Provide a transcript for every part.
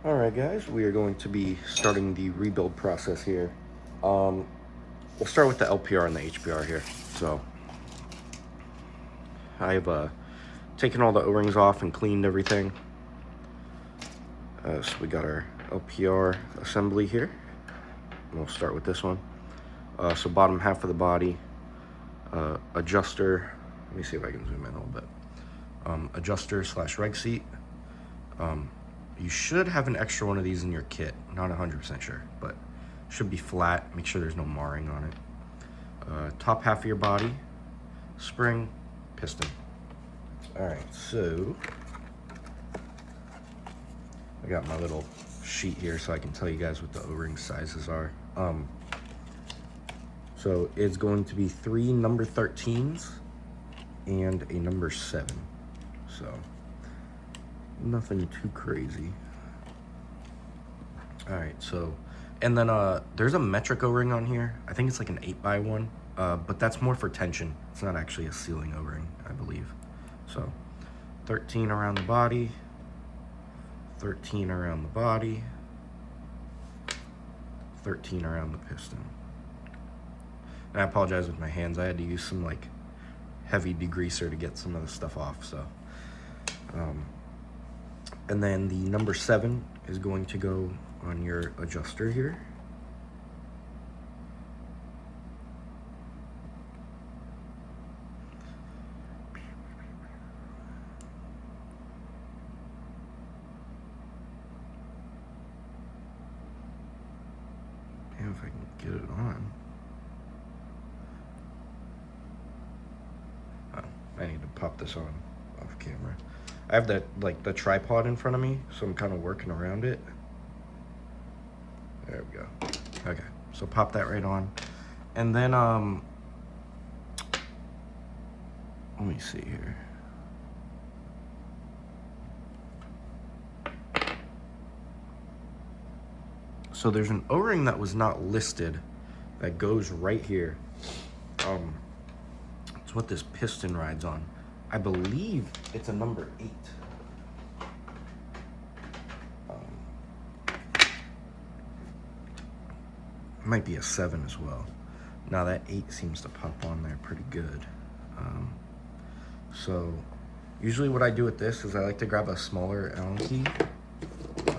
Alright guys, we are going to be starting the rebuild process here. We'll start with the LPR and the HPR here. So, I've taken all the O-rings off and cleaned everything. So we got our LPR assembly here. We'll start with this one. So bottom half of the body, adjuster. Let me see if I can zoom in a little bit. Adjuster / reg seat. You should have an extra one of these in your kit. Not 100% sure, but should be flat. Make sure there's no marring on it. Top half of your body, spring, piston. All right, so I got my little sheet here so I can tell you guys what the O-ring sizes are. So it's going to be 3 number 13s and a number 7. So nothing too crazy. All right, so, and then there's a metric O-ring on here. I think it's like an 8x1, but that's more for tension. It's not actually a sealing O-ring, I believe. So 13 around the body, 13 around the body, 13 around the piston. And I apologize with my hands. I had to use some like heavy degreaser to get some of the stuff off. So, and then the number 7 is going to go on your adjuster here. And if I can get it on. I need to pop this on off camera. I have that like the tripod in front of me, so I'm kind of working around it. There we go. Okay, so pop that right on, and then let me see here. So there's an O-ring that was not listed that goes right here. It's what this piston rides on. I believe it's a number 8. It might be a 7 as well. Now that 8 seems to pop on there pretty good. So usually what I do with this is I like to grab a smaller Allen key. I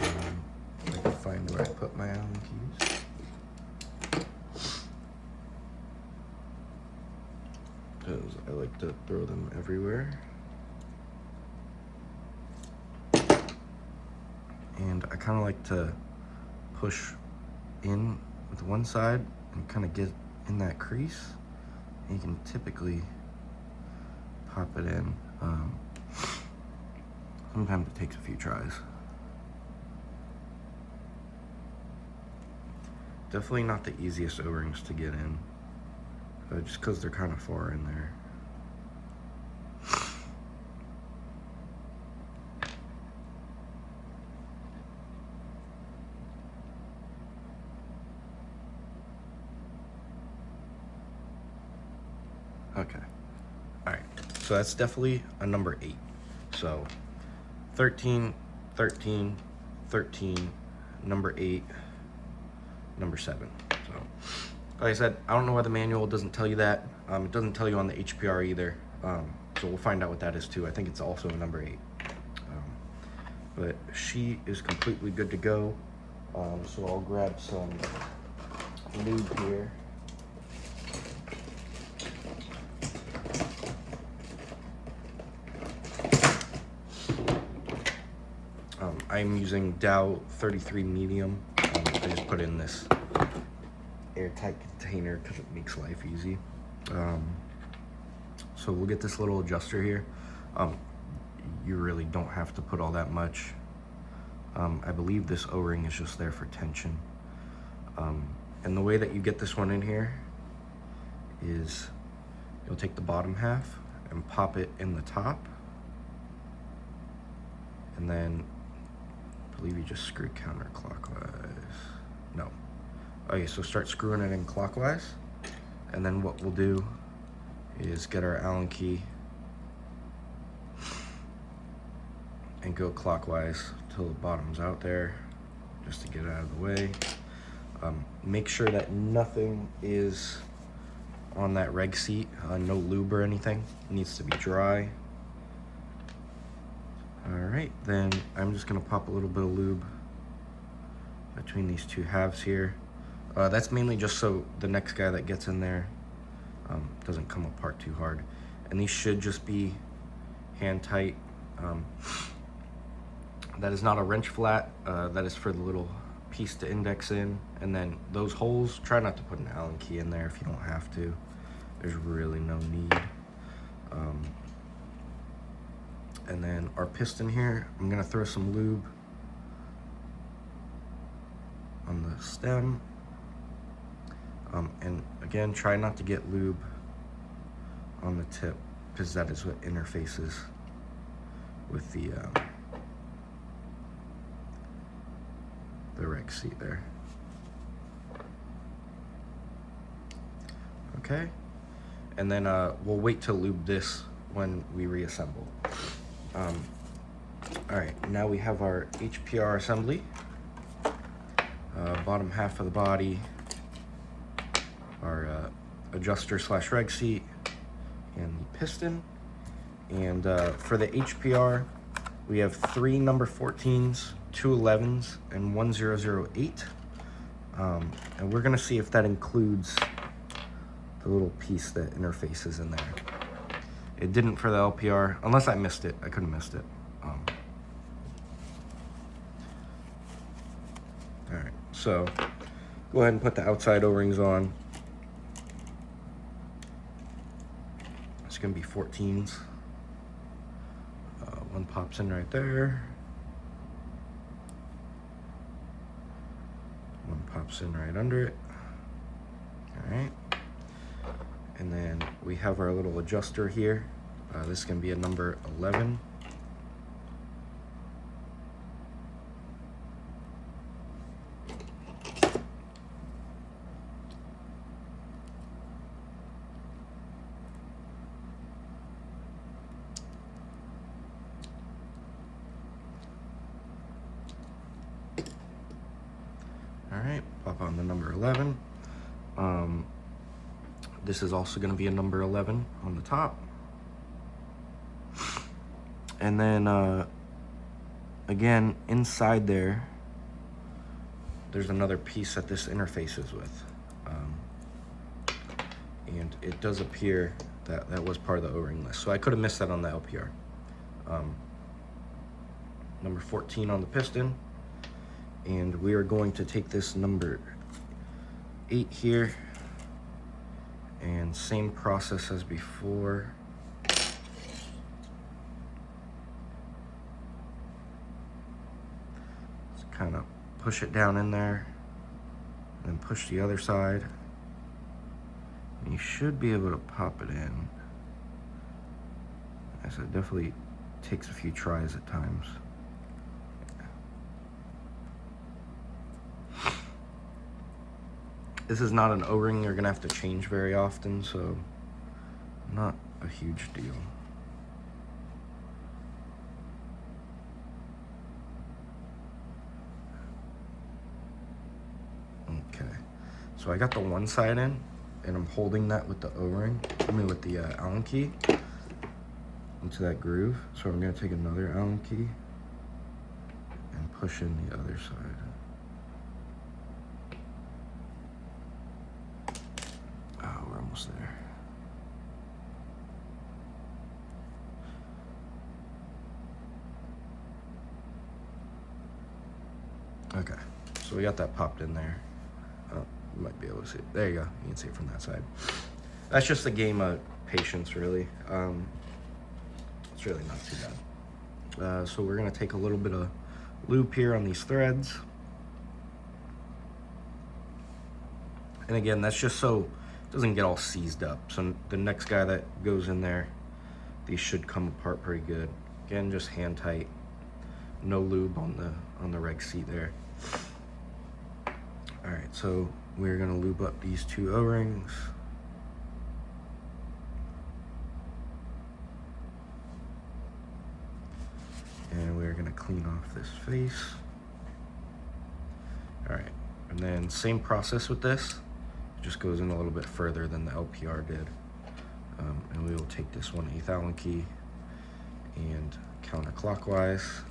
can find where I put my Allen keys. Because I like to throw them everywhere. And I kind of like to push in with one side and kind of get in that crease. And you can typically pop it in. Sometimes it takes a few tries. Definitely not the easiest O-rings to get in, just because they're kind of far in there. Okay. All right. So that's definitely a number 8. So 13, 13, 13, number 8, number 7. So like I said, I don't know why the manual doesn't tell you that. It doesn't tell you on the HPR either. So we'll find out what that is too. I think it's also a number 8. But she is completely good to go. So I'll grab some lube here. I'm using Dow 33 medium. I just put in this airtight container because it makes life easy. So we'll get this little adjuster here. You really don't have to put all that much. I believe this O-ring is just there for tension. And the way that you get this one in here is you'll take the bottom half and pop it in the top. And then I believe you just screw counterclockwise. No. Okay, so start screwing it in clockwise. And then what we'll do is get our Allen key and go clockwise till the bottom's out there. just to get it out of the way. Make sure that nothing is on that reg seat, no lube or anything. It needs to be dry. All right, then I'm just gonna pop a little bit of lube between these two halves here. That's mainly just so the next guy that gets in there doesn't come apart too hard. And these should just be hand tight. That is not a wrench flat, that is for the little piece to index in. And then those holes, try not to put an Allen key in there if you don't have to. There's really no need. And then our piston here, I'm gonna throw some lube on the stem. And again, try not to get lube on the tip, because that is what interfaces with the reg seat there. Okay, and then we'll wait to lube this when we reassemble. All right, now we have our HPR assembly. Bottom half of the body, our adjuster slash reg seat, and the piston. And for the HPR, we have 3 number 14s, 2 11s, and 1008. And we're gonna see if that includes the little piece that interfaces in there. It didn't for the LPR, unless I missed it. I could have missed it. All right, so go ahead and put the outside O-rings on. It's gonna be 14s. One pops in right there. One pops in right under it. All right. And then we have our little adjuster here. This is gonna be a number 11. All right, pop on the number 11. This is also going to be a number 11 on the top. And then, again, inside there, there's another piece that this interfaces with. And it does appear that that was part of the O-ring list. So I could have missed that on the LPR. Number 14 on the piston. And we are going to take this number 8 here, and same process as before. Just kind of push it down in there, and then push the other side. And you should be able to pop it in. As it definitely takes a few tries at times. This is not an O-ring you're gonna have to change very often, so not a huge deal. Okay, so I got the one side in, and I'm holding that with the O-ring, with the Allen key into that groove. So I'm gonna take another Allen key and push in the other side. We're almost there. Okay, so we got that popped in there. You might be able to see it. There you go. You can see it from that side. That's just a game of patience, really. It's really not too bad. So we're gonna take a little bit of lube here on these threads. And again, that's just so doesn't get all seized up. So the next guy that goes in there, these should come apart pretty good. Again, just hand tight, no lube on the reg seat there. All right, so we're gonna lube up these 2 O-rings. And we're gonna clean off this face. then same process with this, it just goes in a little bit further than the LPR did. And we will take this 1/8 Allen key and counterclockwise.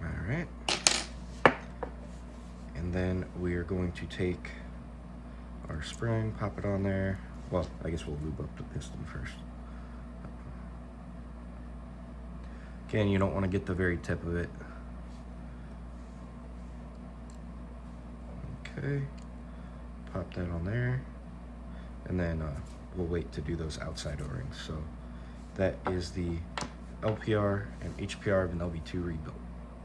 All right. And then we are going to take our spring, pop it on there. Well, I guess we'll lube up the piston first. Again, you don't want to get the very tip of it. Okay, pop that on there. And then we'll wait to do those outside O-rings. So that is the LPR and HPR of an LV2 rebuild.